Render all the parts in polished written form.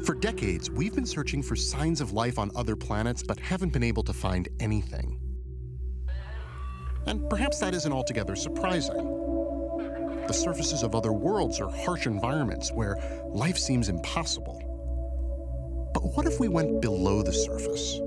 For decades, we've been searching for signs of life on other planets, but haven't been able to find anything. And perhaps that isn't altogether surprising. The surfaces of other worlds are harsh environments where life seems impossible. But what if we went below the surface?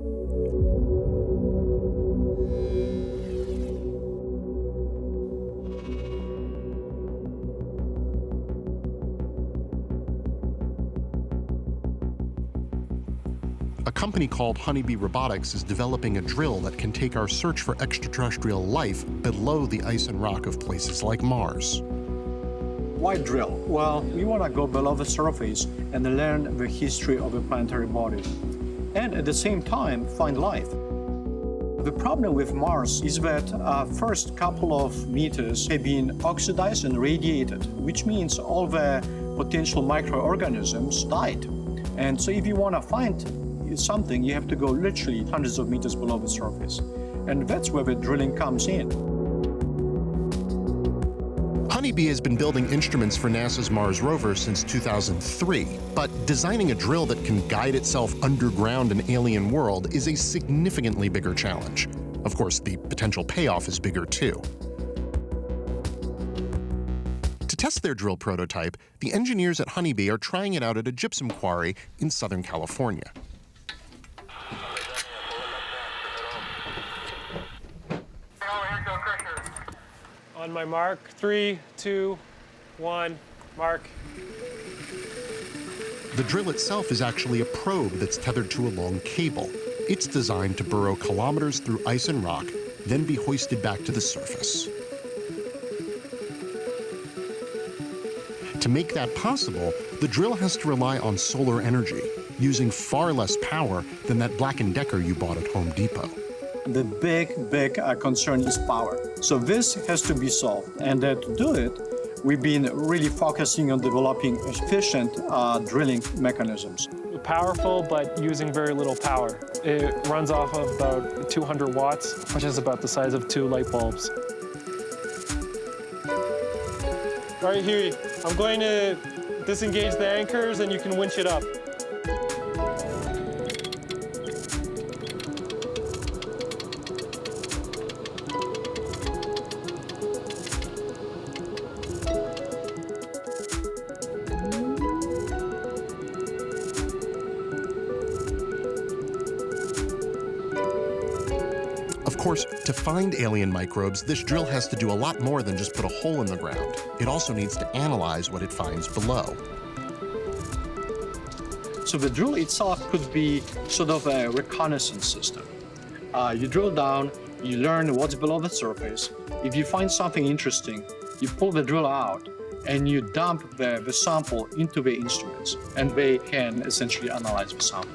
A company called Honeybee Robotics is developing a drill that can take our search for extraterrestrial life below the ice and rock of places like Mars. Why drill? Well, we want to go below the surface and learn the history of the planetary body, and at the same time, find life. The problem with Mars is that first couple of meters have been oxidized and radiated, which means all the potential microorganisms died. And so if you want to find something, you have to go literally hundreds of meters below the surface. And that's where the drilling comes in. Honeybee has been building instruments for NASA's Mars rover since 2003, but designing a drill that can guide itself underground an alien world is a significantly bigger challenge. Of course, the potential payoff is bigger too. To test their drill prototype, the engineers at Honeybee are trying it out at a gypsum quarry in Southern California. On my mark, 3, 2, 1, mark. The drill itself is actually a probe that's tethered to a long cable. It's designed to burrow kilometers through ice and rock, then be hoisted back to the surface. To make that possible, the drill has to rely on solar energy, using far less power than that Black & Decker you bought at Home Depot. The big concern is power. So this has to be solved. And to do it, we've been really focusing on developing efficient drilling mechanisms. Powerful, but using very little power. It runs off of about 200 watts, which is about the size of 2 light bulbs. All right, Huey, I'm going to disengage the anchors and you can winch it up. Of course, to find alien microbes, this drill has to do a lot more than just put a hole in the ground. It also needs to analyze what it finds below. So the drill itself could be sort of a reconnaissance system. You drill down, you learn what's below the surface. If you find something interesting, you pull the drill out and you dump the sample into the instruments, and they can essentially analyze the sample.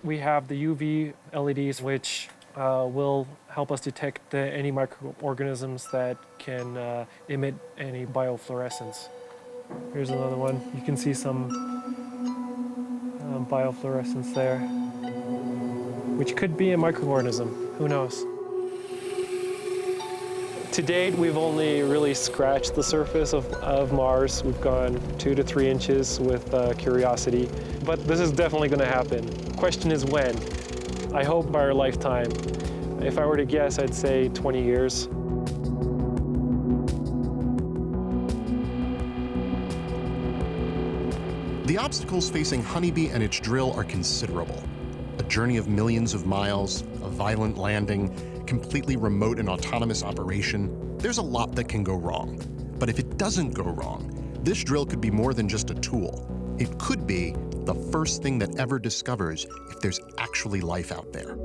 We have the UV LEDs, which will help us detect any microorganisms that can emit any biofluorescence. Here's another one. You can see some biofluorescence there, which could be a microorganism. Who knows? To date, we've only really scratched the surface of Mars. We've gone 2 to 3 inches with Curiosity, but this is definitely going to happen. The question is when. I hope by our lifetime. If I were to guess, I'd say 20 years. The obstacles facing Honeybee and its drill are considerable. A journey of millions of miles, a violent landing, completely remote and autonomous operation. There's a lot that can go wrong. But if it doesn't go wrong, this drill could be more than just a tool. It could be the first thing that ever discovers if there's actually life out there.